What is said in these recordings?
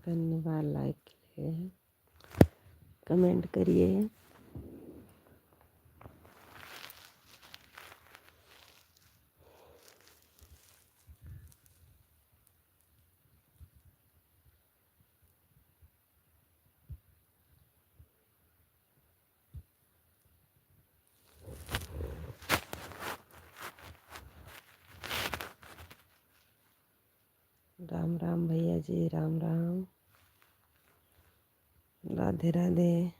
धन्यवाद लाइक के लिए। कमेंट करिए। राम राम भैया जी, राम राम, राधे राधे।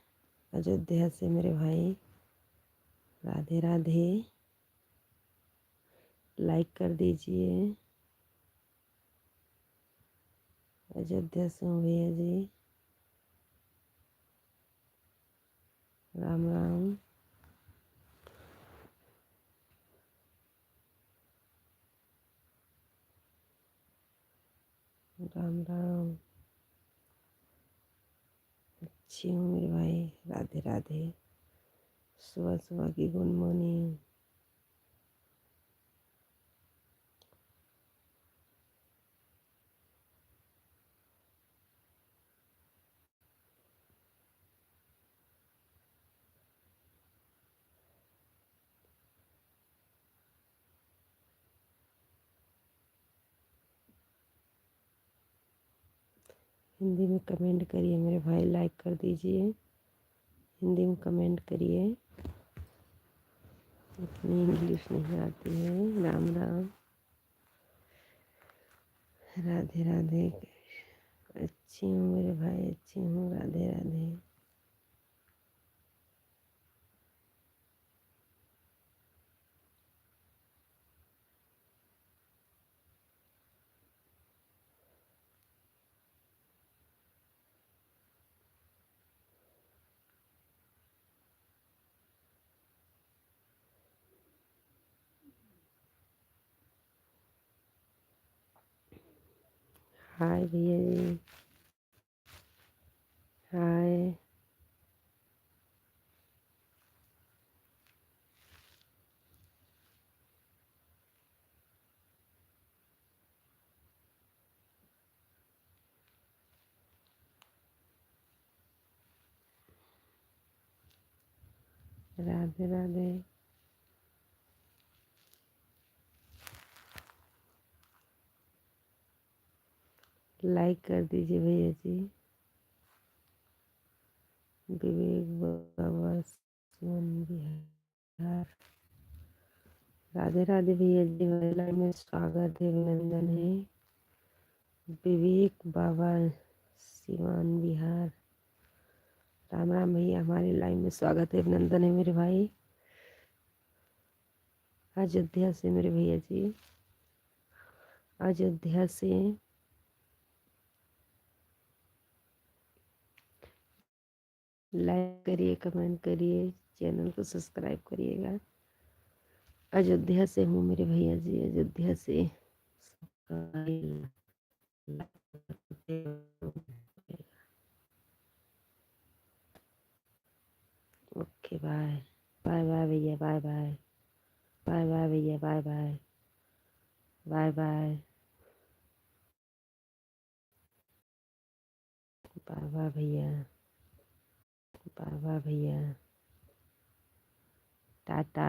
अयोध्या से मेरे भाई, राधे राधे। लाइक कर दीजिए। अयोध्या से हूँ भैया जी, राम राम। राम राम। अच्छी हूँ मेरे भाई, राधे राधे। सुबह सुबह की गुड मॉर्निंग। हिंदी में कमेंट करिए मेरे भाई, लाइक कर दीजिए। हिंदी में कमेंट करिए, इतनी इंग्लिश नहीं आती है। राम राम, राधे राधे। अच्छी हूँ मेरे भाई, अच्छी हूँ, राधे राधे। हाय भैया जी, हाय। राधे राधे। लाइक कर दीजिए भैया जी। विवेक बाबा, सुमन बिहार। राधे राधे भैया जी, महिला में स्वागत है, अभिनंदन है। विवेक बाबा, सिवान बिहार। राम राम भैया, हमारे लाइन में स्वागत है, अभिनंदन है मेरे भाई। अयोध्या से मेरे भैया जी, अयोध्या से। लाइक करिए, कमेंट करिए, चैनल को सब्सक्राइब करिएगा। अयोध्या से हूँ मेरे भैया जी, अयोध्या से। Okay bye. बाय बाय भैया, बाय बाय। बाय बाय भैया, bye bye. Bye bye. Bye bye भैया, बाय बाय भैया, टाटा।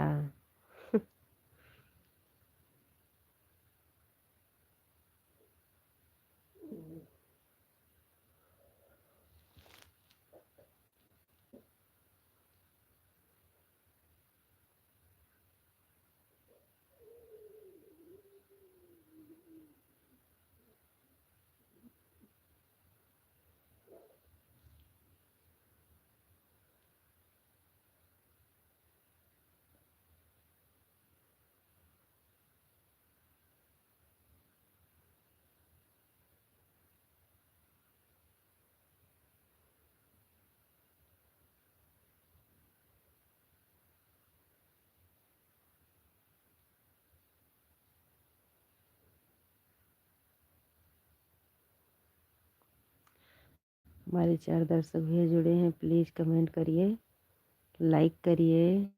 हमारे 4 दर्शक भैया जुड़े हैं, प्लीज़ कमेंट करिए, लाइक करिए।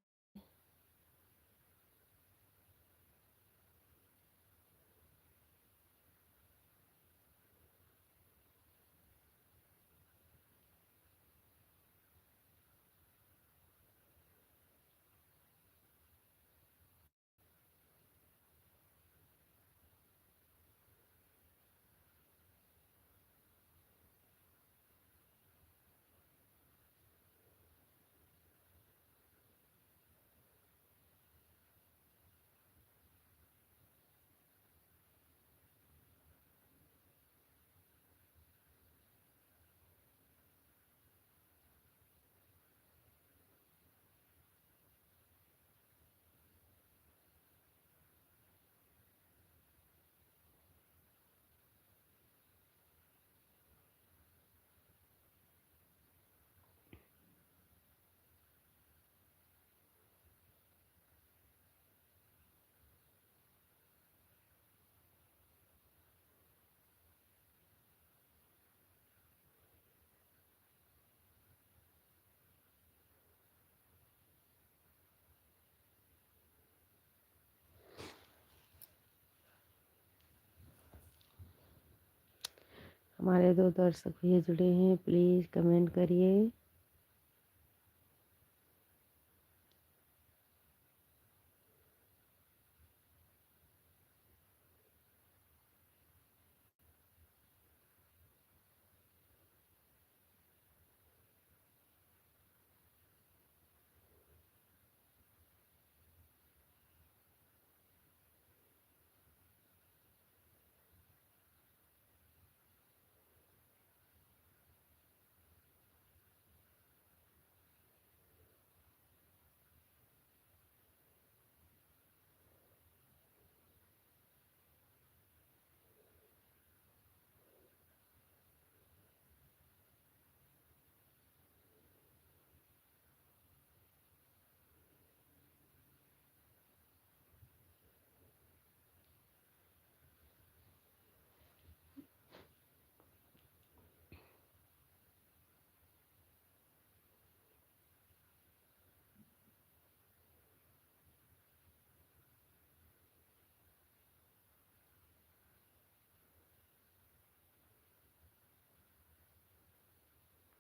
हमारे 2 दर्शक भैया जुड़े हैं, प्लीज़ कमेंट करिए।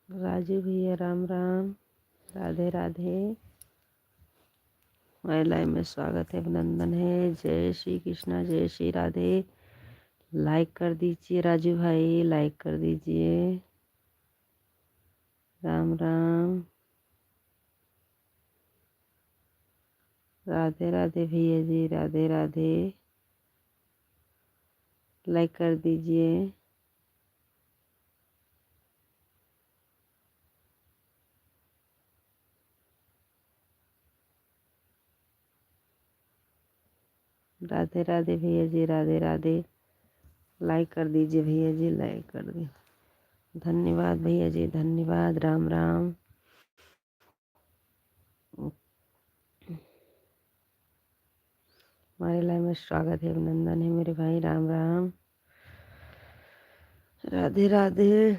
राजू भैया राम राम, राधे राधे। महिलाएं में स्वागत है, अभिनंदन है। जय श्री कृष्णा, जय श्री राधे। लाइक कर दीजिए राजू भाई, लाइक कर दीजिए। राम राम, राधे राधे भैया जी, राधे राधे। लाइक कर दीजिए। राधे राधे भैया जी, राधे राधे। लाइक कर दीजिए भैया जी, लाइक कर दीजिए। धन्यवाद भैया जी, धन्यवाद। राम राम। हमारे लाइव में स्वागत है, अभिनंदन है मेरे भाई। राम राम, राधे राधे।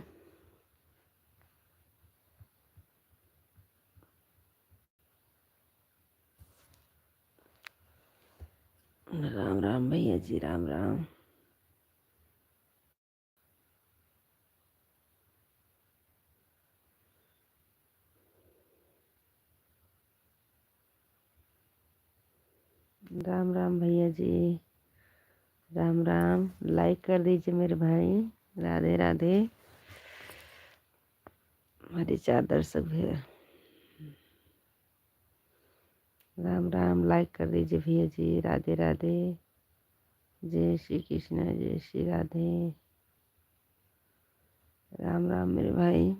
राम राम भैया जी, राम राम। राम राम भैया जी, राम राम। लाइक कर दीजिए मेरे भाई। राधे राधे। हमारे 4 दर्शक भी हैं। राम राम, लाइक कर दीजिए भैया जी। राधे राधे। जय श्री कृष्ण, जय श्री राधे। राम राम मेरे भाई।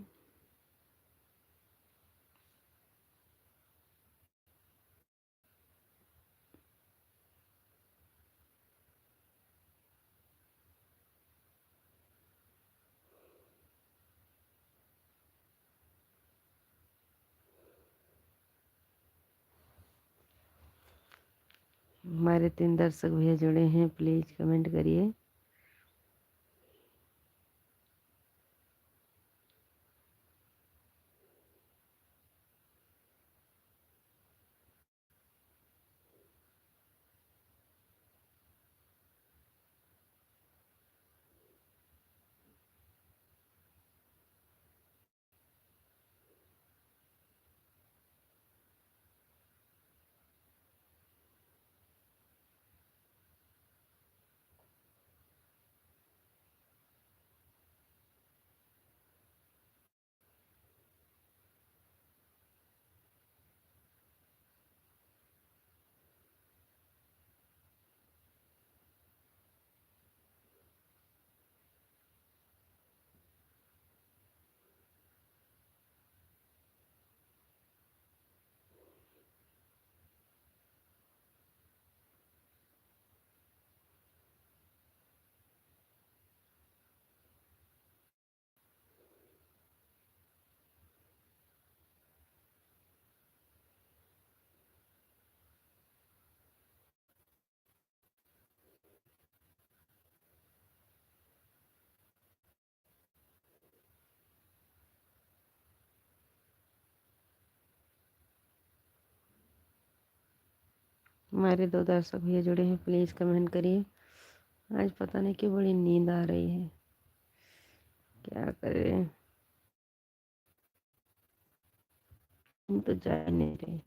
हमारे 3 दर्शक भैया जुड़े हैं, प्लीज कमेंट करिए। हमारे 2 दर्शक भैया जुड़े हैं, प्लीज कमेंट करिए। आज पता नहीं क्यों बड़ी नींद आ रही है। क्या करें, तुम तो जा ही नहीं रहे।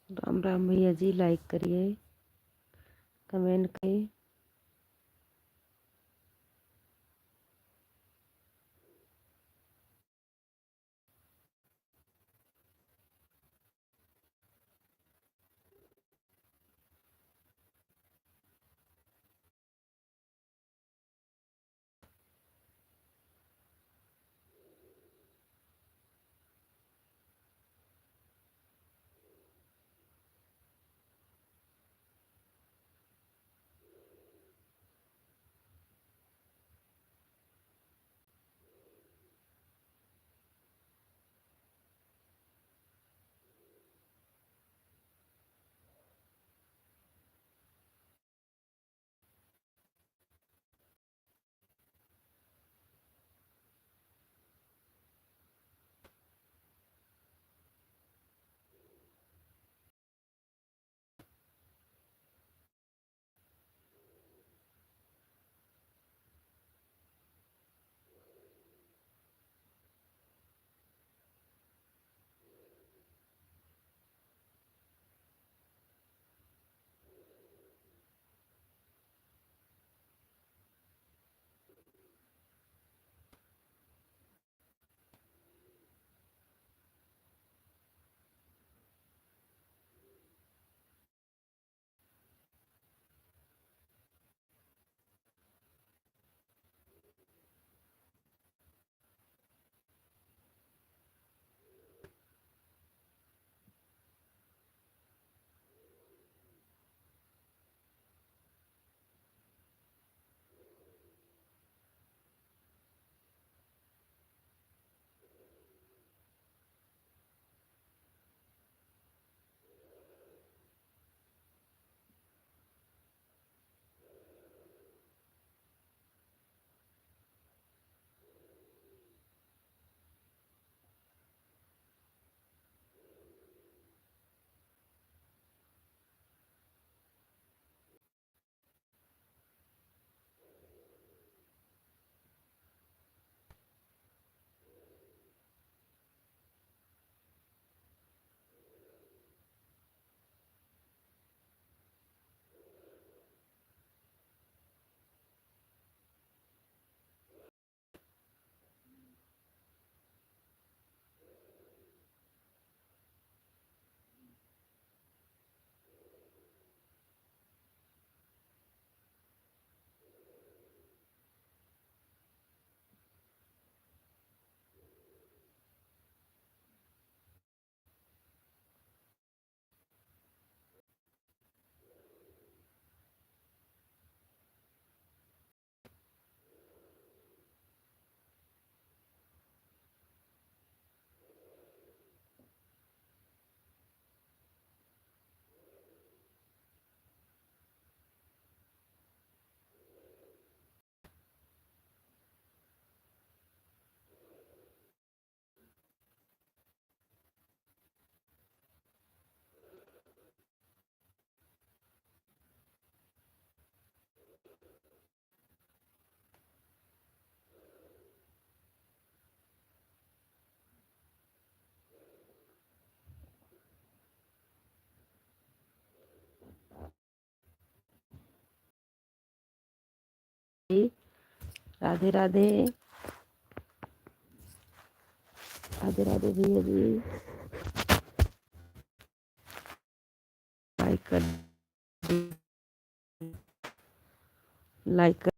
राम राम भैया जी, लाइक करिए, कमेंट करिए। राधे राधे राधे राधे भैया जी। लाइक कर लाइक कर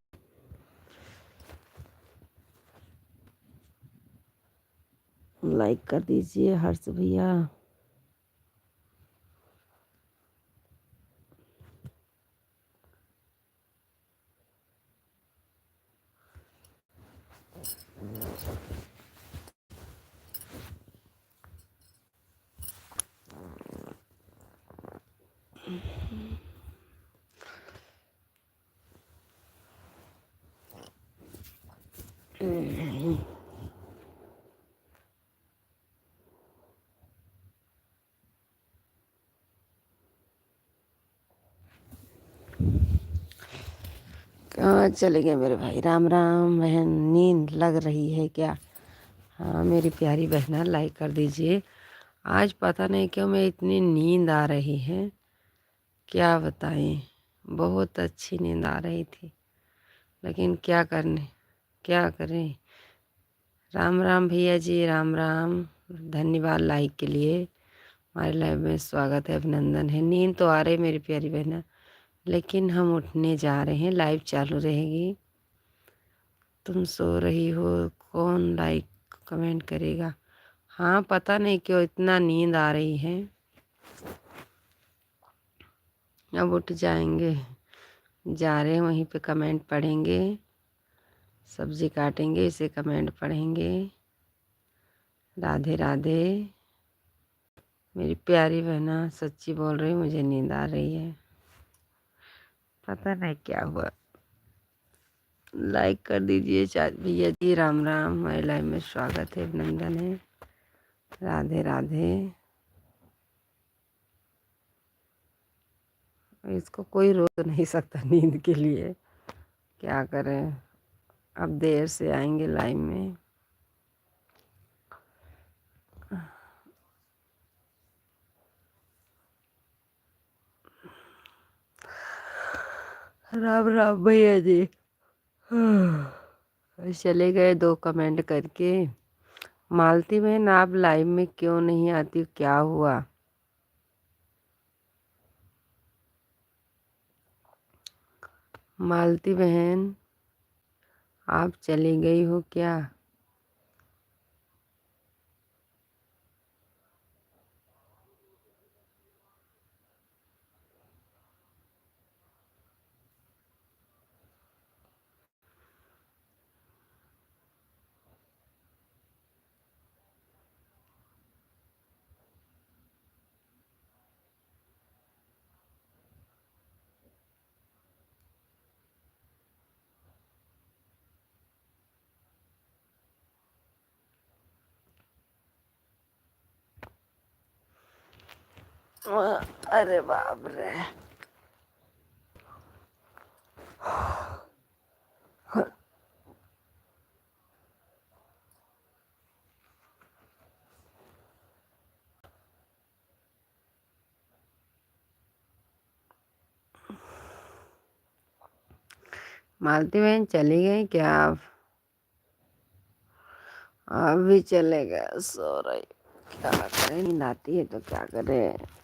लाइक कर दीजिए हर्ष भैया। कहाँ चले गए मेरे भाई? राम राम बहन, नींद लग रही है क्या? हाँ मेरी प्यारी बहना, लाइक कर दीजिए। आज पता नहीं क्यों मैं इतनी नींद आ रही है, क्या बताएं। बहुत अच्छी नींद आ रही थी, लेकिन क्या करें। राम राम भैया जी, राम राम। धन्यवाद लाइक के लिए। हमारे लाइव में स्वागत है, अभिनंदन है। नींद तो आ रही मेरी प्यारी बहना, लेकिन हम उठने जा रहे हैं। लाइव चालू रहेगी। तुम सो रही हो, कौन लाइक कमेंट करेगा? हाँ पता नहीं क्यों इतना नींद आ रही है। अब उठ जाएंगे, जा रहे हैं वहीं पे कमेंट पढ़ेंगे। सब्जी काटेंगे, इसे कमेंट पढ़ेंगे। राधे राधे मेरी प्यारी बहना, सच्ची बोल रही, मुझे नींद आ रही है। पता नहीं क्या हुआ। लाइक कर दीजिए भैया जी। राम राम, हमारे लाइव में स्वागत है, अभिनंदन है। राधे राधे। इसको कोई रोक नहीं सकता नींद के लिए, क्या करें। अब देर से आएंगे लाइव में। राम राम भैया जी। चले गए दो कमेंट करके। मालती बहन, आप लाइव में क्यों नहीं आती, क्या हुआ? मालती बहन, आप चली गई हो क्या? अरे बाप रे। मालती बहन चली गई क्या आप? भी चले गए, सो रही। क्या करें, नींद आती है तो क्या करें।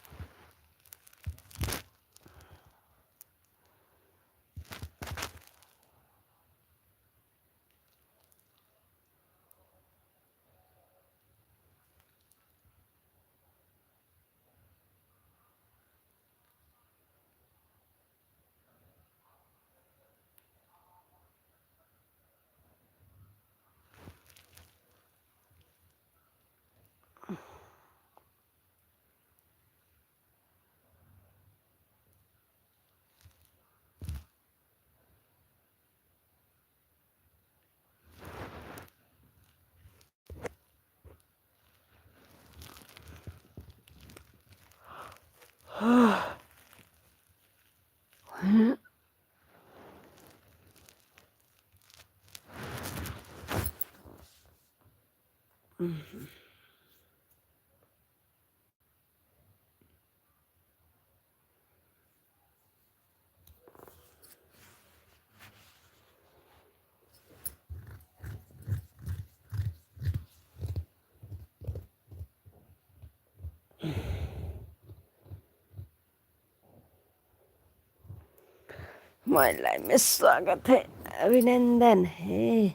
हमारी लाइफ में स्वागत है, अभिनंदन है।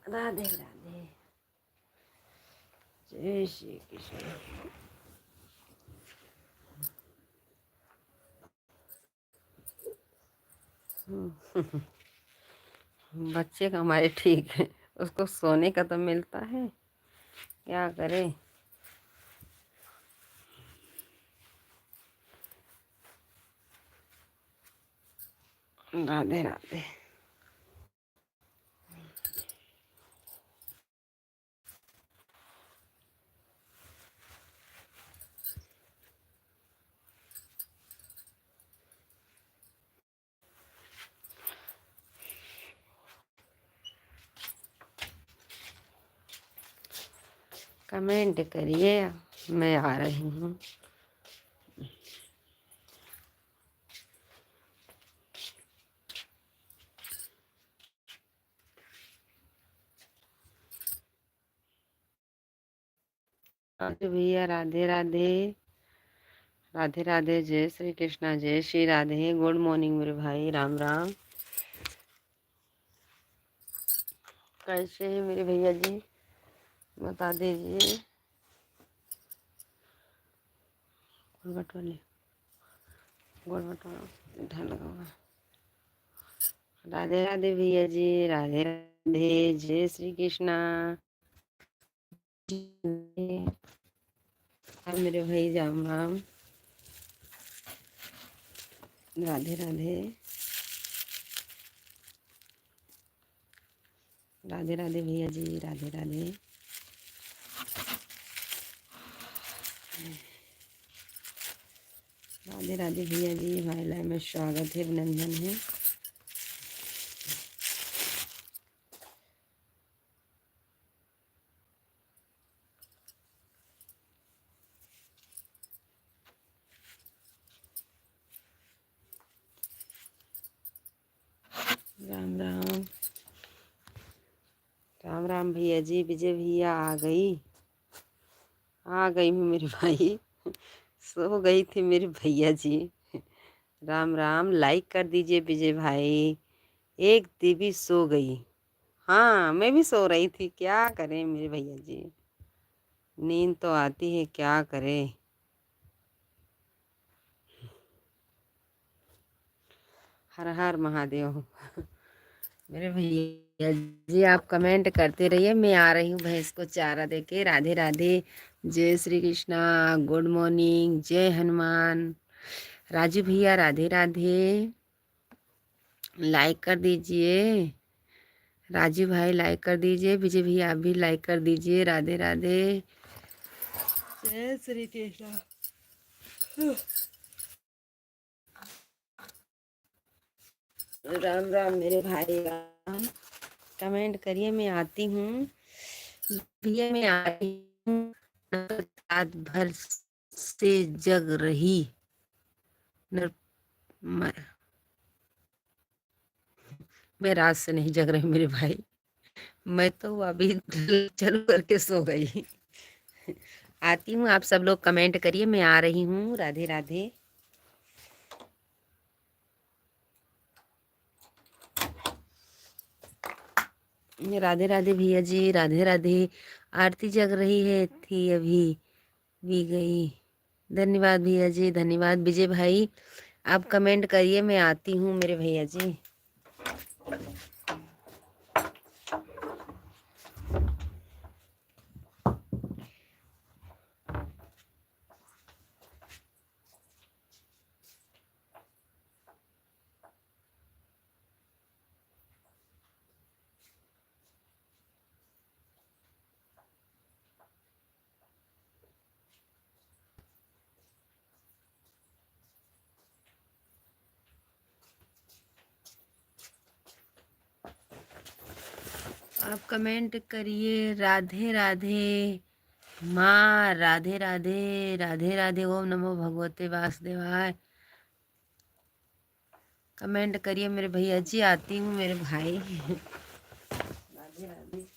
राधे राधे, जय श्री कृष्ण। बच्चे का हमारे ठीक है, उसको सोने का तो मिलता है, क्या करें। राधे राधे। कमेंट करिए, मैं आ रही हूँ। राधे भैया, राधे राधे। राधे राधे, जय श्री कृष्णा, जय श्री राधे। गुड मॉर्निंग मेरे भाई, राम राम। कैसे हैं मेरे भैया जी, बता दीजिए। गोल बटोले, गोल बटोला ढंग लगा हुआ। राधे राधे भैया जी, राधे राधे, जय श्री कृष्णा। मेरे भाई राम राम, राधे राधे। राधे राधे भैया जी, राधे राधे। राधे राधे भैया जी, हमारे लाइफ में स्वागत है, अभिनंदन है। राम राम, राम राम भैया जी। विजय भैया आ गई हूँ मेरे भाई। सो गई थी मेरे भैया जी। राम राम, लाइक कर दीजिए विजय भाई। एक देवी सो गई। हाँ, मैं भी सो रही थी, क्या करें मेरे भैया जी, नींद तो आती है, क्या करें। हर हर महादेव। मेरे भैया जी, आप कमेंट करते रहिए, मैं आ रही हूँ भैंस को चारा दे के। राधे राधे, जय श्री कृष्णा, गुड मॉर्निंग, जय हनुमान। राजू भैया, राधे राधे, लाइक कर दीजिए। राजू भाई लाइक कर दीजिए, विजय भैया आप भी लाइक कर दीजिए। राधे राधे, जय श्री कृष्णा। राम राम मेरे भाई, राम। कमेंट करिए, मैं आती हूँ भैया, मैं आ रही हूँ। रात भर से जग रही नर, मैं, मैं रात से नहीं जग रही मेरे भाई, मैं तो अभी चल करके सो गई। आती हूँ, आप सब लोग कमेंट करिए, मैं आ रही हूँ। राधे राधे। राधे राधे भैया जी, राधे राधे। आरती जग रही है थी, अभी भी गई। धन्यवाद भैया जी, धन्यवाद। विजय भाई आप कमेंट करिए, मैं आती हूँ मेरे भैया जी। आप कमेंट करिए, राधे राधे माँ, राधे राधे, राधे राधे, ओम नमो भगवते वासुदेवाय। कमेंट करिए मेरे भैया जी, आती हूँ मेरे भाई। राधे राधे।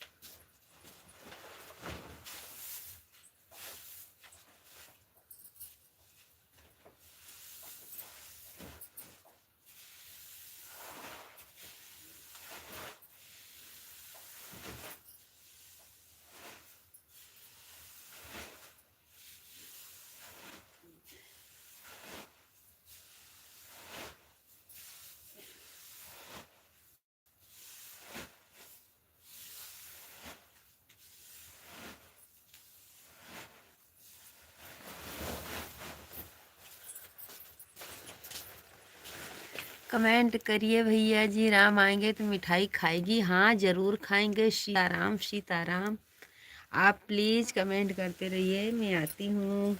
कमेंट करिए भैया जी, राम आएंगे तो मिठाई खाएगी? हाँ जरूर खाएंगे। सीताराम सीताराम। आप प्लीज़ कमेंट करते रहिए, मैं आती हूँ।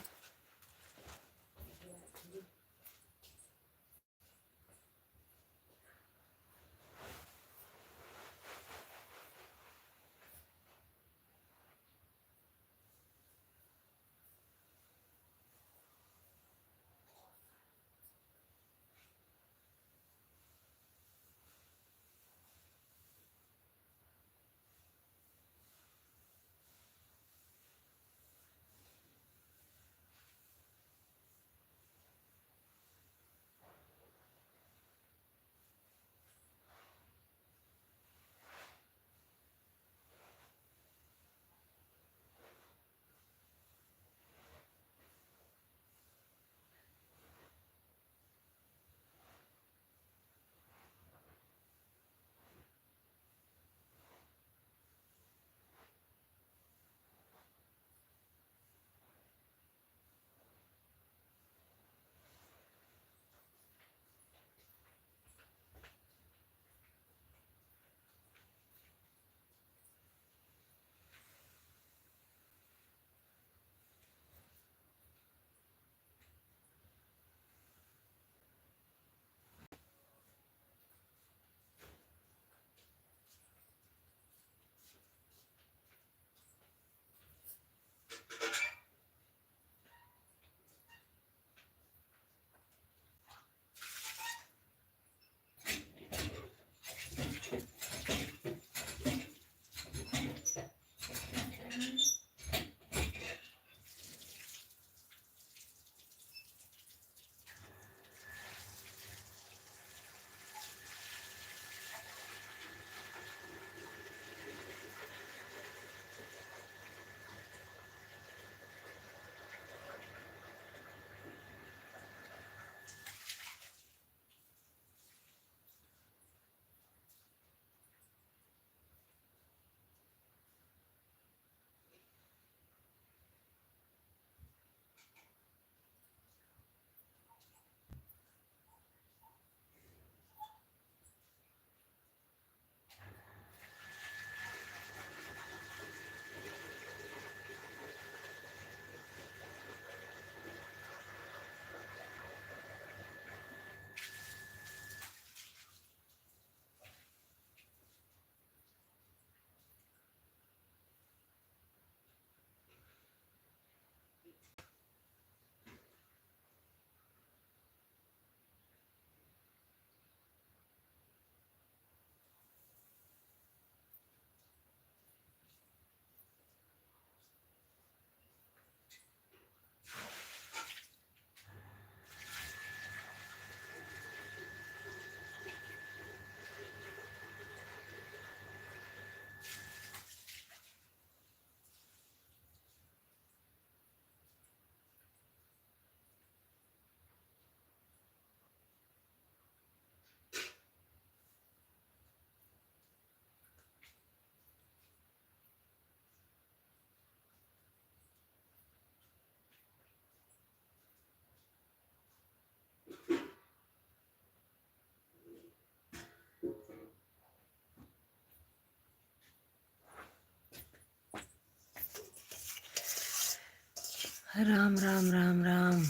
राम राम राम राम।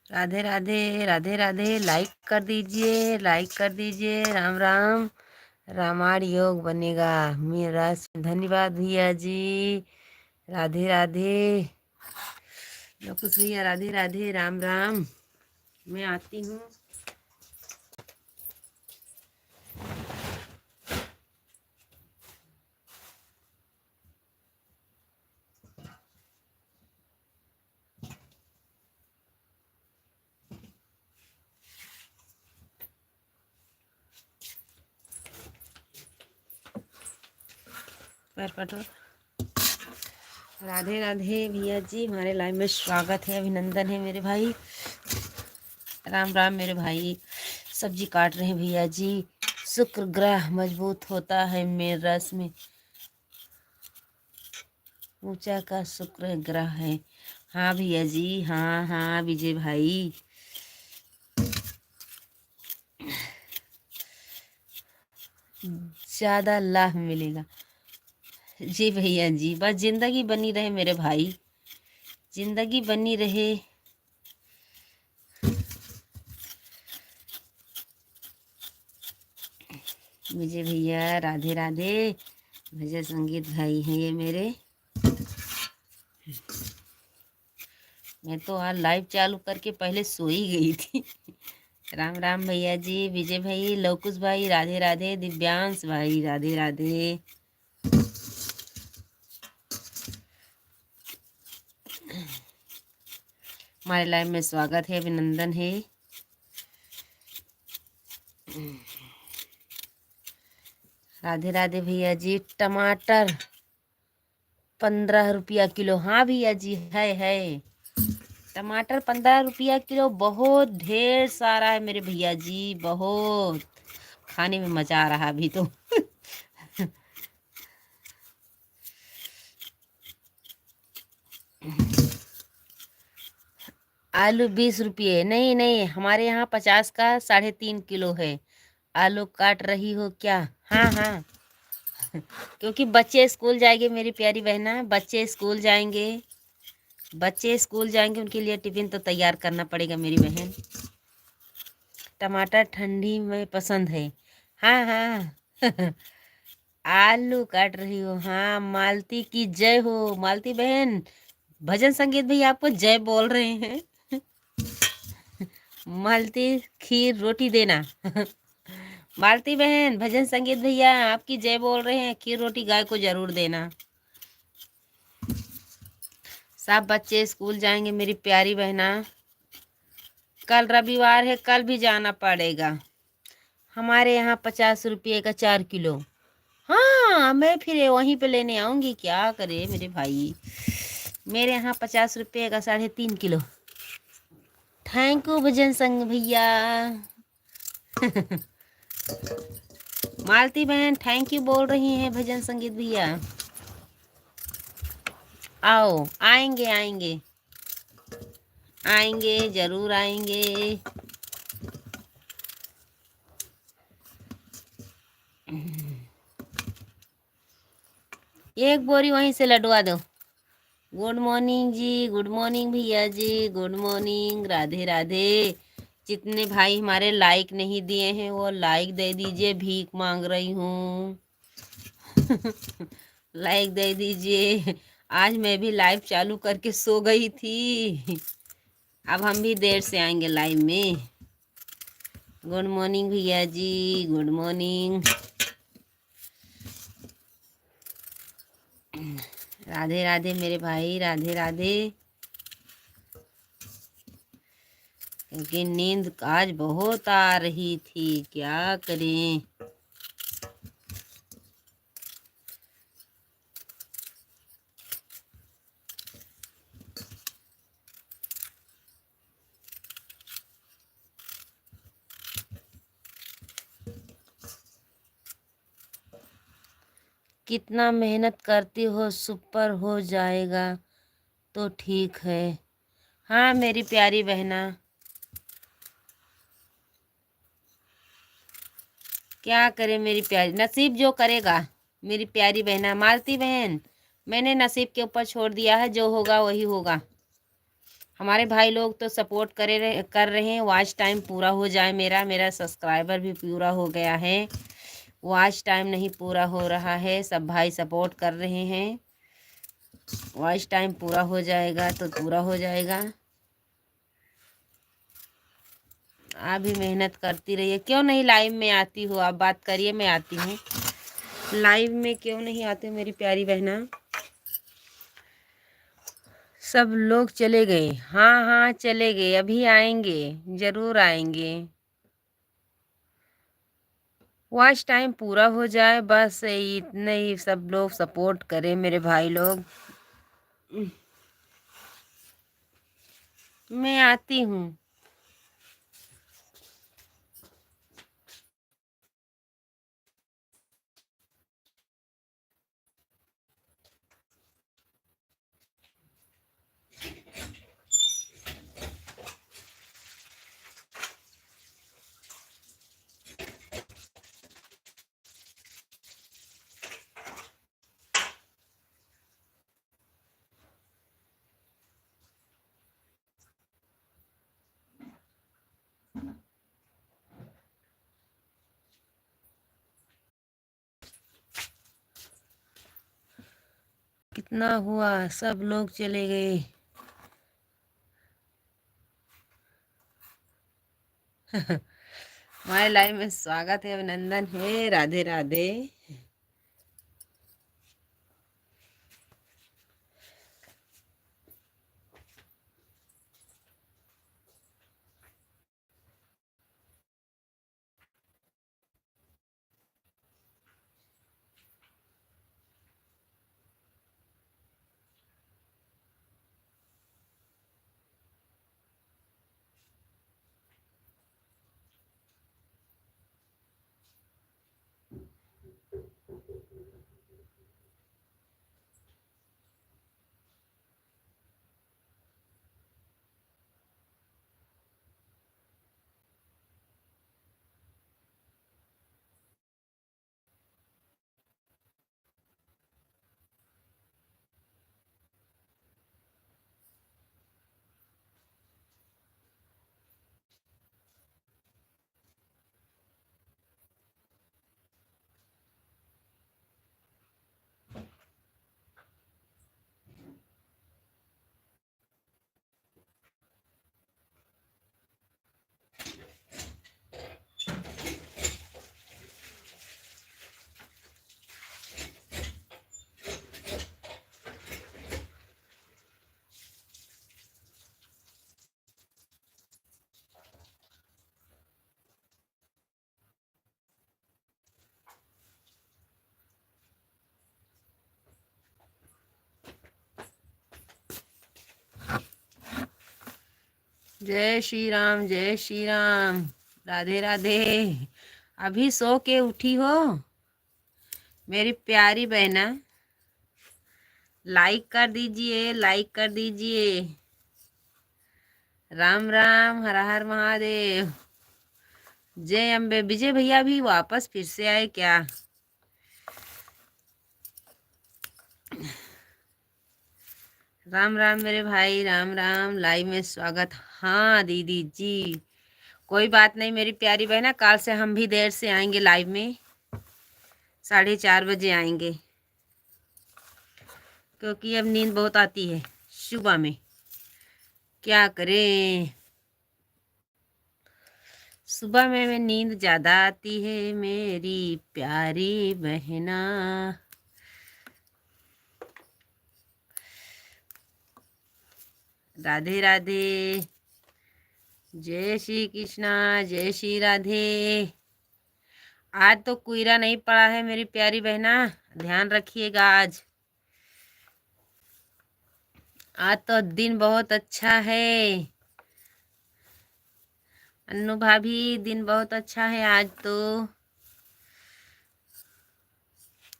राधे राधे राधे राधे। लाइक कर दीजिए, लाइक कर दीजिए। राम राम। रामायण योग बनेगा मेरा। धन्यवाद भैया जी। राधे राधे। कुछ भैया राधे राधे। राम राम। मैं आती हूँ। पैर पटो। राधे राधे भैया जी, हमारे लाइव में स्वागत है, अभिनंदन है मेरे भाई। राम राम मेरे भाई। सब्जी काट रहे हैं भैया जी। शुक्र ग्रह मजबूत होता है मेरे रस में। ऊंचा का शुक्र ग्रह है। हाँ भैया जी, हाँ हाँ विजय भाई। ज़्यादा लाभ मिलेगा। जी भैया जी, बस ज़िंदगी बनी रहे मेरे भाई, ज़िंदगी बनी रहे। विजय भैया राधे राधे। भजन संगीत भाई हैं ये मेरे। मैं तो आज लाइव चालू करके पहले सो ही गई थी। राम राम भैया जी, विजय भाई, लवकुश भाई राधे राधे, दिव्यांश भाई राधे राधे। हमारे लाइव में स्वागत है, अभिनंदन है। राधे राधे भैया जी। टमाटर 15 रुपया किलो। हाँ भैया जी, है। टमाटर 15 रुपया किलो, बहुत ढेर सारा है मेरे भैया जी, बहुत। खाने में मजा आ रहा अभी तो। आलू 20 रुपये। नहीं नहीं, हमारे यहाँ 50 का 3.5 किलो है। आलू काट रही हो क्या? हाँ हाँ, क्योंकि बच्चे स्कूल जाएंगे मेरी प्यारी बहना, बच्चे स्कूल जाएंगे, बच्चे स्कूल जाएंगे, उनके लिए टिफिन तो तैयार करना पड़ेगा मेरी बहन। टमाटर ठंडी में पसंद है। हाँ हाँ। आलू काट रही हो। हाँ, मालती की जय हो। मालती बहन, भजन संगीत भी आपको जय बोल रहे हैं। मालती, खीर रोटी देना। मालती बहन, भजन संगीत भैया आपकी जय बोल रहे हैं, खीर रोटी गाय को जरूर देना। सब बच्चे स्कूल जाएंगे मेरी प्यारी बहना। कल रविवार है, कल भी जाना पड़ेगा। हमारे यहाँ 50 रुपये का 4 किलो। हाँ, मैं फिर वहीं पे लेने आऊंगी, क्या करे मेरे भाई। मेरे यहाँ 50 रुपये का 3.5 किलो। थैंक यू भजन संग भैया। मालती बहन थैंक यू बोल रही हैं भजन संगीत भैया। आओ, आएंगे आएंगे आएंगे, जरूर आएंगे। एक बोरी वहीं से लडवा दो। गुड मॉर्निंग जी, गुड मॉर्निंग भैया जी, गुड मॉर्निंग, राधे राधे। जितने भाई हमारे लाइक नहीं दिए हैं वो लाइक दे दीजिए, भीख मांग रही हूँ। लाइक दे दीजिए। आज मैं भी लाइव चालू करके सो गई थी, अब हम भी देर से आएंगे लाइव में। गुड मॉर्निंग भैया जी, गुड मॉर्निंग। राधे राधे मेरे भाई, राधे राधे। क्योंकि नींद आज बहुत आ रही थी, क्या करें। कितना मेहनत करती हो, सुपर हो जाएगा तो ठीक है। हाँ मेरी प्यारी बहना, क्या करे मेरी प्यारी, नसीब जो करेगा मेरी प्यारी बहना। मालती बहन, मैंने नसीब के ऊपर छोड़ दिया है, जो होगा वही होगा। हमारे भाई लोग तो सपोर्ट कर रहे हैं, वॉच टाइम पूरा हो जाए मेरा, मेरा सब्सक्राइबर भी पूरा हो गया है, वॉच टाइम नहीं पूरा हो रहा है। सब भाई सपोर्ट कर रहे हैं, वॉच टाइम पूरा हो जाएगा तो पूरा हो जाएगा। आप भी मेहनत करती रहिए। क्यों नहीं लाइव में आती हो, आप बात करिए, मैं आती हूँ लाइव में। क्यों नहीं आते मेरी प्यारी बहना। सब लोग चले गए। हाँ हाँ चले गए, अभी आएंगे, जरूर आएंगे। वॉच टाइम पूरा हो जाए बस, इतने ही सब लोग सपोर्ट करें मेरे भाई लोग। मैं आती हूँ। कितना हुआ, सब लोग चले गए। हमारे लाइव में स्वागत है, अभिनंदन है, राधे राधे। जय श्री राम, जय श्री राम, राधे राधे। अभी सो के उठी हो मेरी प्यारी बहना? लाइक कर दीजिए, लाइक कर दीजिए। राम राम, हर हर महादेव, जय अम्बे। विजय भैया भी वापस फिर से आए क्या? राम राम मेरे भाई, राम राम, लाइव में स्वागत। हाँ दीदी जी, कोई बात नहीं मेरी प्यारी बहना, कल से हम भी देर से आएंगे लाइव में, 4:30 बजे आएंगे, क्योंकि अब नींद बहुत आती है सुबह में, क्या करें। सुबह में नींद ज़्यादा आती है मेरी प्यारी बहना। राधे राधे, जय श्री कृष्णा, जय श्री राधे। आज तो कुइरा नहीं पड़ा है मेरी प्यारी बहना, ध्यान रखिएगा। आज तो दिन बहुत अच्छा है अन्नू भाभी, दिन बहुत अच्छा है आज तो।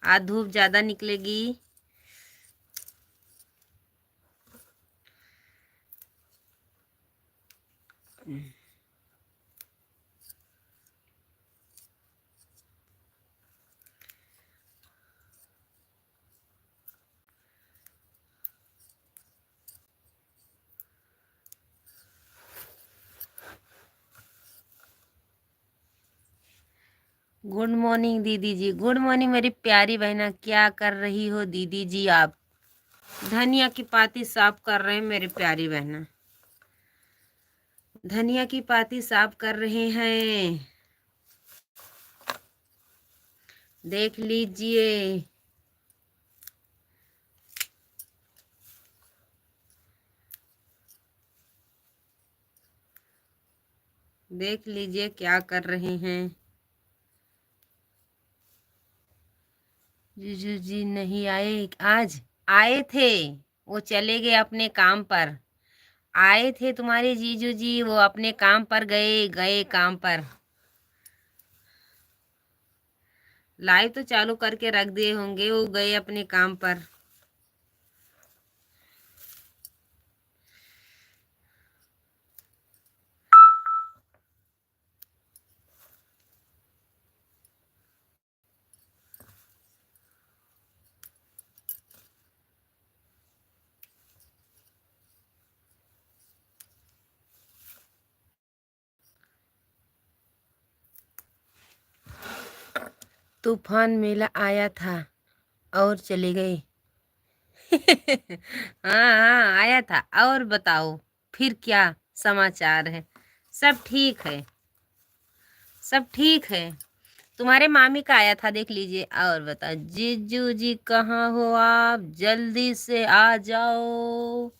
आज धूप ज़्यादा निकलेगी। गुड मॉर्निंग दीदी जी, गुड मॉर्निंग मेरी प्यारी बहना। क्या कर रही हो दीदी जी आप? धनिया की पाती साफ कर रहे हैं मेरी प्यारी बहना, धनिया की पाती साफ कर रहे हैं, देख लीजिए। देख लीजिए क्या कर रहे हैं। जीजू जी नहीं आए आज? आए थे, वो चले गए अपने काम पर। आए थे तुम्हारे जीजू जी, वो अपने काम पर गए, गए काम पर। लाइव तो चालू करके रख दिए होंगे, वो गए अपने काम पर। तूफान मेला आया था और चले गए। हाँ हाँ आया था। और बताओ फिर क्या समाचार है? सब ठीक है, सब ठीक है। तुम्हारे मामी का आया था, देख लीजिए। और बता, जीजू जी कहाँ हो आप? जल्दी से आ जाओ।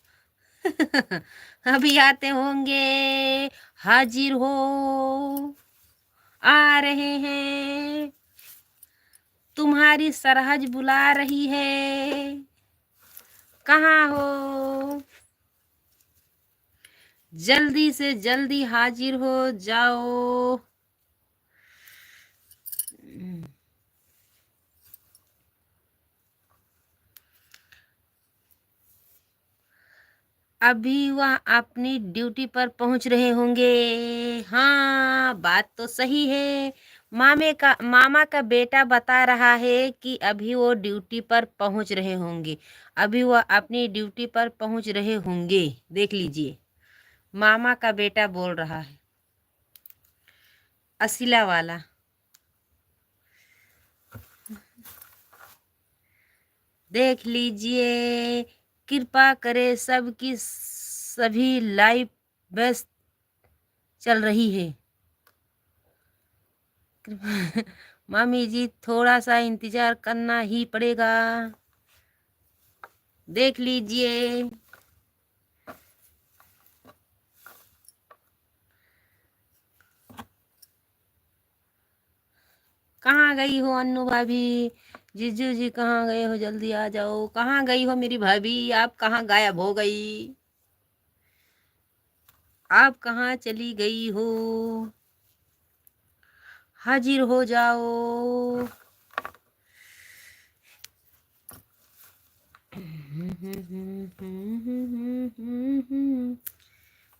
अभी आते होंगे, हाजिर हो, आ रहे हैं, तुम्हारी सरहज बुला रही है। कहाँ हो? जल्दी से जल्दी हाजिर हो जाओ। अभी वह अपनी ड्यूटी पर पहुंच रहे होंगे। हाँ बात तो सही है। मामा का बेटा बता रहा है कि अभी वो ड्यूटी पर पहुंच रहे होंगे। अभी वह अपनी ड्यूटी पर पहुंच रहे होंगे, देख लीजिए। मामा का बेटा बोल रहा है, असिला वाला। देख लीजिए, कृपा करे सबकी सभी लाइफ बेस्ट चल रही है। मामी जी थोड़ा सा इंतजार करना ही पड़ेगा, देख लीजिए। कहाँ गई हो अन्नू भाभी? जीजू जी कहाँ गए हो? जल्दी आ जाओ। कहाँ गई हो मेरी भाभी? आप कहाँ गायब हो गई? आप कहाँ चली गई हो? हाजिर हो जाओ।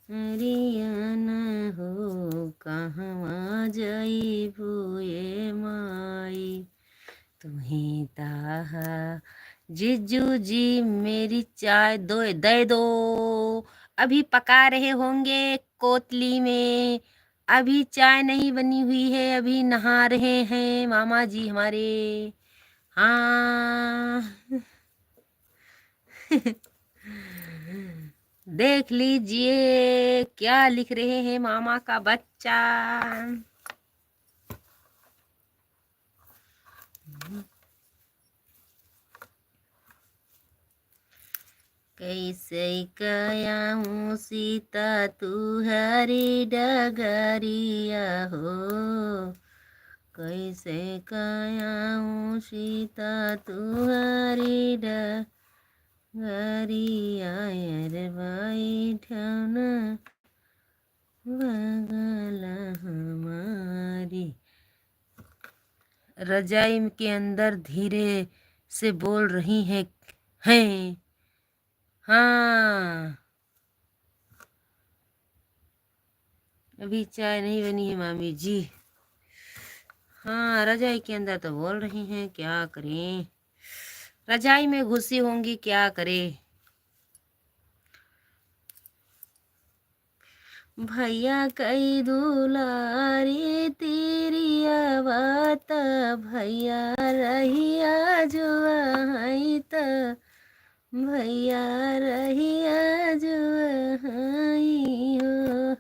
हरियाणा हो कहाँ जाइबू ये माई, तुम्हें ताहा। जीजू जी मेरी चाय दे दो। अभी पका रहे होंगे कोतली में। अभी चाय नहीं बनी हुई है, अभी नहा रहे हैं मामा जी हमारे। हाँ। देख लीजिए क्या लिख रहे हैं मामा का बच्चा। कैसे कया हूँ सीता तुहरी डगरिया हो, कैसे कया हूँ सीता तुहरी डगरिया। अरे भाई ठना बगल हमारी। रजाई के अंदर धीरे से बोल रही हैं। हाँ अभी चाय नहीं बनी है मामी जी। हाँ रजाई के अंदर तो बोल रही हैं, क्या करें। रजाई में घुसी होंगी, क्या करें। भैया कई दुलारी तेरी बात, भैया रहिया जो आई त, भैया रहिया जो आई हो।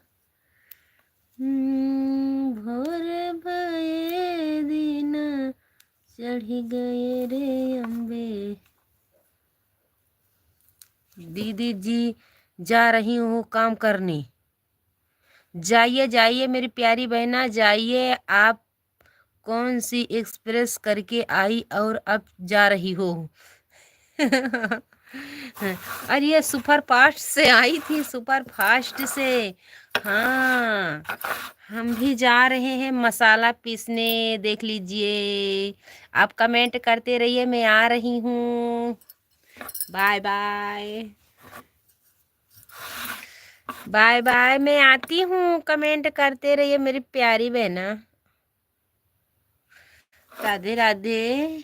भोर भये दिन चढ़ी गए रे अम्बे। दीदी जी जा रही हूँ काम करने। जाइए जाइए मेरी प्यारी बहना, जाइए। आप कौन सी एक्सप्रेस करके आई और अब जा रही हो? अरे ये सुपर फास्ट से आई थी, सुपर फास्ट से। हाँ हम भी जा रहे हैं मसाला पीसने, देख लीजिए। आप कमेंट करते रहिए, मैं आ रही हूँ। Bye bye. बाय बाय, मैं आती हूँ। कमेंट करते रहिए मेरी प्यारी बहना। राधे राधे।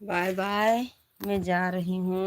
बाय बाय, मैं जा रही हूँ।